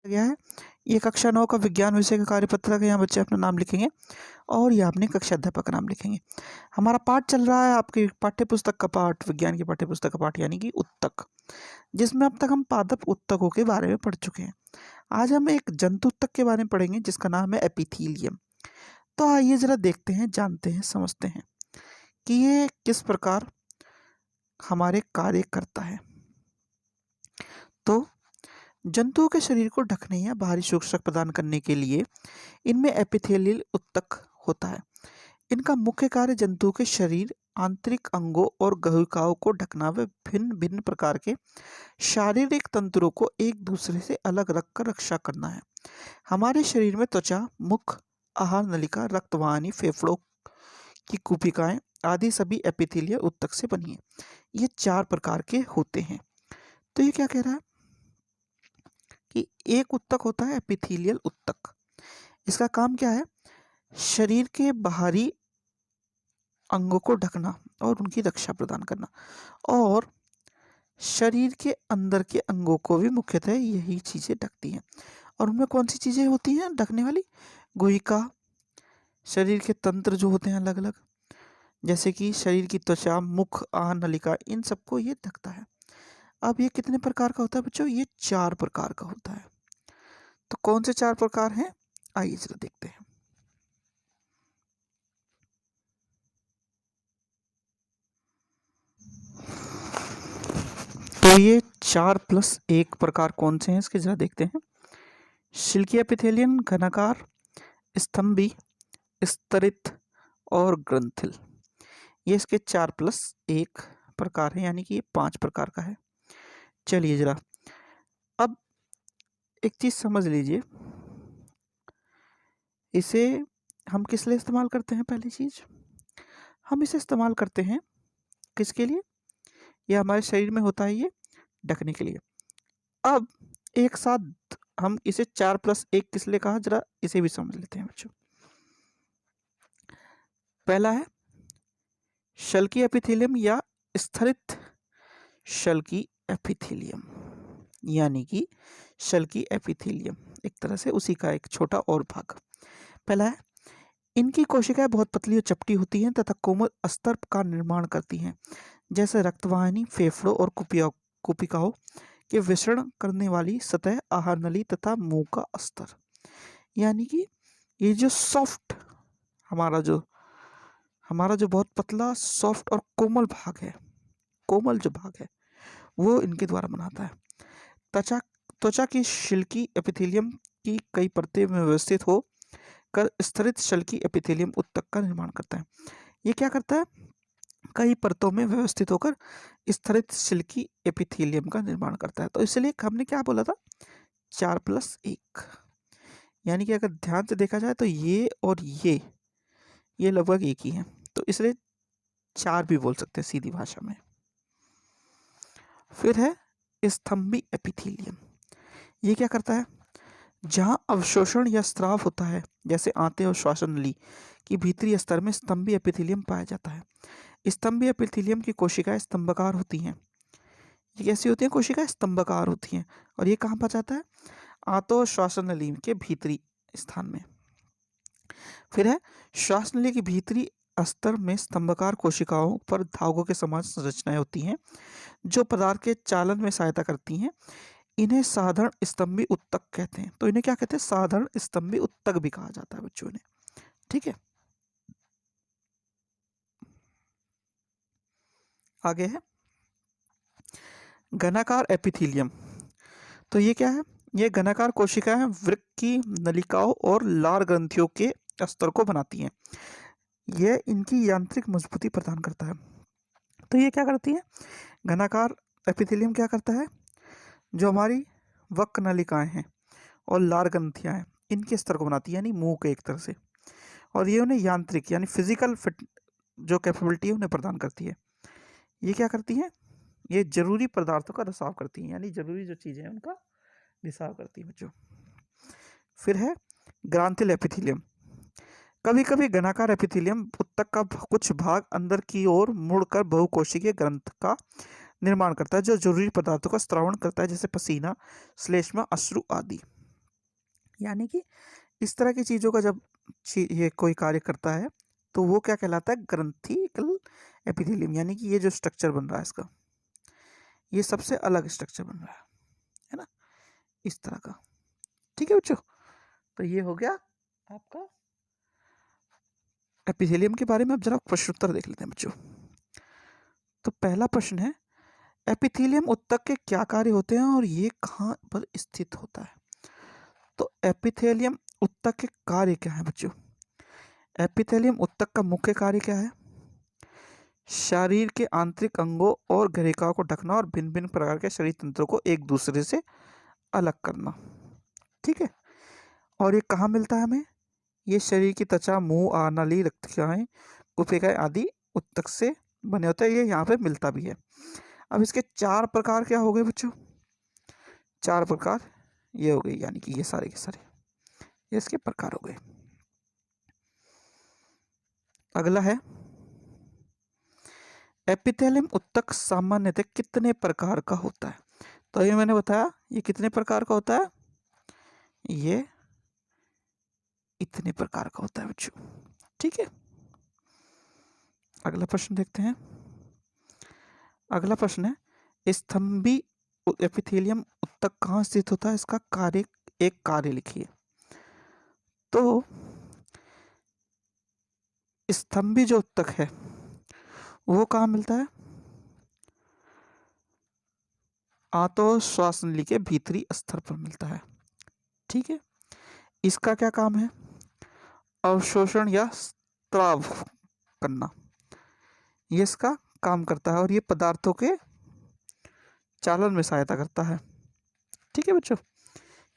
गया है। ये कक्षा 9 का विज्ञान विषय का कार्यपत्रक है। यहाँ बच्चे अपना नाम लिखेंगे और ये अपने कक्षा अध्यापक का नाम लिखेंगे। हमारा पाठ चल रहा है आपकी पाठ्य पुस्तक का पाठ, विज्ञान की पाठ्य पुस्तक का पाठ यानी कि उत्तक, जिसमें अब तक हम पादप उत्तकों के बारे में पढ़ चुके हैं। आज हम एक जंतु उत्तक के बारे में पढ़ेंगे जिसका नाम है एपिथीलियम। तो आइए जरा देखते हैं, जानते हैं, समझते हैं कि ये किस प्रकार हमारे कार्य करता है। तो जंतुओं के शरीर को ढकने या बाहरी सुरक्षा प्रदान करने के लिए इनमें एपिथेलियल उत्तक होता है। इनका मुख्य कार्य जंतुओं के शरीर, आंतरिक अंगों और गुहिकाओं को ढकना व भिन्न भिन्न प्रकार के शारीरिक तंत्रों को एक दूसरे से अलग रखकर रक्षा करना है। हमारे शरीर में त्वचा, मुख, आहार नलिका, रक्तवाहिनी, फेफड़ों की कुपिकाएं आदि सभी एपिथेलियल उत्तक से बनी है। ये 4 प्रकार के होते हैं। तो ये क्या कह रहा है कि एक उत्तक होता है एपिथेलियल उत्तक। इसका काम क्या है? शरीर के बाहरी अंगों को ढकना और उनकी रक्षा प्रदान करना, और शरीर के अंदर के अंगों को भी मुख्यतः यही चीजें ढकती हैं। और उनमें कौन सी चीजें होती हैं ढकने वाली? गुहिका, शरीर के तंत्र जो होते हैं अलग अलग, जैसे कि शरीर की त्वचा, मुख, आहार नलिका, इन सबको ये ढकता है। अब ये कितने प्रकार का होता है बच्चों? ये 4 प्रकार का होता है। तो कौन से 4 प्रकार हैं? आइए जरा देखते हैं। तो ये 4+1 प्रकार कौन से हैं इसके जरा देखते हैं। शिल्कीय एपिथेलियम, घनाकार, स्तंभी, स्तरित और ग्रंथिल। ये इसके 4+1 प्रकार हैं, यानी कि ये 5 प्रकार का है। चलिए जरा अब एक चीज समझ लीजिए, इसे हम किस लिए इस्तेमाल करते हैं? पहली चीज, हम इसे इस्तेमाल करते हैं किसके लिए? ये हमारे शरीर में होता है ये ढकने के लिए। अब एक साथ हम इसे 4+1 किस लिए कहा, जरा इसे भी समझ लेते हैं बच्चों। पहला है शल्की एपिथेलियम या स्थिरित शल्की एपिथेलियम, यानी कि शल्की एपिथेलियम एक तरह से उसी का एक छोटा और भाग। पहला है, इनकी कोशिकाएं बहुत पतली और चपटी होती हैं तथा कोमल अस्तर का निर्माण करती हैं, जैसे रक्तवाहिनी, फेफड़ों और कुपिकाओं के विसरण करने वाली सतह, आहार नली तथा मुंह का अस्तर। यानी कि ये जो सॉफ्ट हमारा जो बहुत पतला, सॉफ्ट और कोमल भाग है, कोमल जो भाग है वो इनके द्वारा बनाता है। त्वचा की शिल्की एपिथेलियम की कई परतें में व्यवस्थित हो कर स्तरित शल्की एपिथेलियम उत्तक का निर्माण करता है। ये क्या करता है? कई परतों में व्यवस्थित होकर स्तरित शिल्की एपिथेलियम का निर्माण करता है। तो इसलिए हमने क्या बोला था? 4+1, यानी कि अगर ध्यान से देखा जाए तो ये और ये लगभग एक ही है, तो इसलिए 4 भी बोल सकते हैं सीधी भाषा में। फिर है स्तंभी एपिथेलियम। ये क्या करता है? जहां अवशोषण या स्राव होता है, जैसे आंतें और श्वसन नली की भीतरी स्तर में स्तंभी एपिथेलियम पाया जाता है। स्तंभी एपिथेलियम की कोशिकाएं स्तंभाकार होती हैं। ये कैसी होती हैं? कोशिकाएं स्तंभाकार होती हैं। और ये कहाँ पाया जाता है? आंतों और श्वसन नली के भीतरी स्थान में। फिर है श्वसन नली की भीतरी अस्तर में स्तंभाकार कोशिकाओं पर धागों के समान संरचनाएं होती हैं जो पदार्थ के चालन में सहायता करती हैं। इन्हें साधारण स्तंभी उत्तक कहते हैं। तो इन्हें क्या कहते हैं? साधारण स्तंभी उत्तक भी कहा जाता है बच्चों ने। ठीक है, आगे है घनाकार एपिथेलियम। तो ये क्या है? ये घनाकार कोशिकाएं वृक्क की नलिकाओं और लार ग्रंथियों के अस्तर को बनाती हैं। यह इनकी यांत्रिक मजबूती प्रदान करता है। तो ये क्या करती है? घनाकार एपिथेलियम क्या करता है? जो हमारी वक्क नलिकाएं हैं और लार ग्रंथियां हैं, इनके स्तर को बनाती है, यानी मुंह के एक तरह से। और ये उन्हें यांत्रिक यानी फिजिकल फिट जो कैपेबिलिटी है उन्हें प्रदान करती है। ये क्या करती है? ये जरूरी पदार्थों का रिसाव करती है, यानी जरूरी जो चीजें हैं उनका रिसाव करती है बच्चों। फिर है ग्रांथिल एपिथेलियम। कभी कभी घनाकार एपिथेलियम उत्तक का कुछ भाग अंदर की ओर मुड़कर बहुकोशिकीय ग्रंथ का निर्माण करता है, जो जरूरी पदार्थों का स्त्रावण करता है, जैसे पसीना, श्लेष्मा, अश्रु आदि। यानी कि इस तरह की चीज़ों का जब ये कोई कार्य करता है तो वो क्या कहलाता है, ग्रंथिकल एपिथेलियम। यानी कि ये जो स्ट्रक्चर बन रहा है इसका, ये सबसे अलग स्ट्रक्चर बन रहा है ना, इस तरह का। ठीक है बच्चों, तो ये हो गया आपका एपिथेलियम के बारे में। अब जरा प्रश्नोत्तर देख लेते हैं बच्चों। तो पहला प्रश्न है, एपिथेलियम ऊतक के क्या कार्य होते हैं और ये कहाँ पर स्थित होता है? तो एपिथेलियम ऊतक के कार्य क्या है बच्चों? एपिथेलियम ऊतक का मुख्य कार्य क्या है? शरीर के आंतरिक अंगों और गहरिकाओं को ढकना और भिन्न भिन्न प्रकार के शरीर तंत्रों को एक दूसरे से अलग करना। ठीक है, और ये कहाँ मिलता है हमें? ये शरीर की त्वचा, मुंह, नाली, रक्तकोशिकाएं, गुफिकाएं आदि ऊतक से बने होते हैं। ये यहाँ पे मिलता भी है। अब इसके 4 प्रकार क्या हो गए बच्चों? 4 प्रकार ये हो गए, यानी कि ये सारे के सारे ये इसके प्रकार हो गए। अगला है, एपिथेलियम ऊतक सामान्यतः कितने प्रकार का होता है? तो ये मैंने बताया, ये कितने प्रकार का होता है? ये इतने प्रकार का होता है बच्चों। ठीक है, अगला प्रश्न देखते हैं। अगला प्रश्न है, स्तंभी एपिथेलियम ऊतक कहाँ स्थित होता है? इसका कार्य, एक कार्य लिखिए। तो स्तंभी जो ऊतक है वो कहाँ मिलता है? आंतोश्वास नली के भीतरी स्तर पर मिलता है। ठीक है, इसका क्या काम है? अवशोषण या स्त्राव करना, ये इसका काम करता है और ये पदार्थों के चालन में सहायता करता है। ठीक है बच्चों,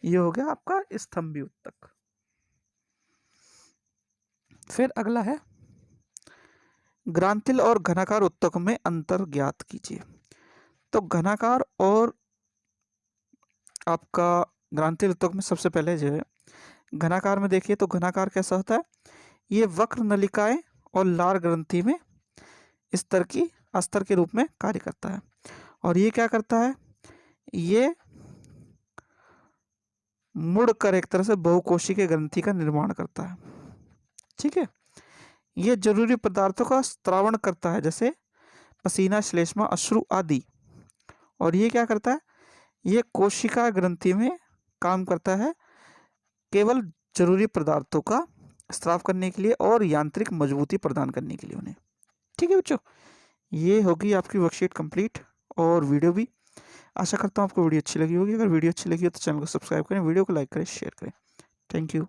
ये हो गया आपका स्तंभी ऊतक। फिर अगला है, ग्रांथिल और घनाकार ऊतक में अंतर ज्ञात कीजिए। तो घनाकार और आपका ग्रांथिल ऊतक में सबसे पहले जो है, घनाकार में देखिए तो घनाकार कैसा होता है? ये वक्र नलिकाएं और लार ग्रंथि में स्तर की अस्तर के रूप में कार्य करता है। और ये क्या करता है? ये मुड़कर एक तरह से बहुकोशिकीय ग्रंथि का निर्माण करता है। ठीक है, ये जरूरी पदार्थों का स्त्रावण करता है, जैसे पसीना, श्लेष्मा, अश्रु आदि। और ये क्या करता है? ये कोशिका ग्रंथि में काम करता है केवल जरूरी पदार्थों का स्त्राव करने के लिए और यांत्रिक मजबूती प्रदान करने के लिए उन्हें। ठीक है बच्चों, ये होगी आपकी वर्कशीट कंप्लीट और वीडियो भी। आशा करता हूँ आपको वीडियो अच्छी लगी होगी। अगर वीडियो अच्छी लगी हो तो चैनल को सब्सक्राइब करें, वीडियो को लाइक करें, शेयर करें। Thank you.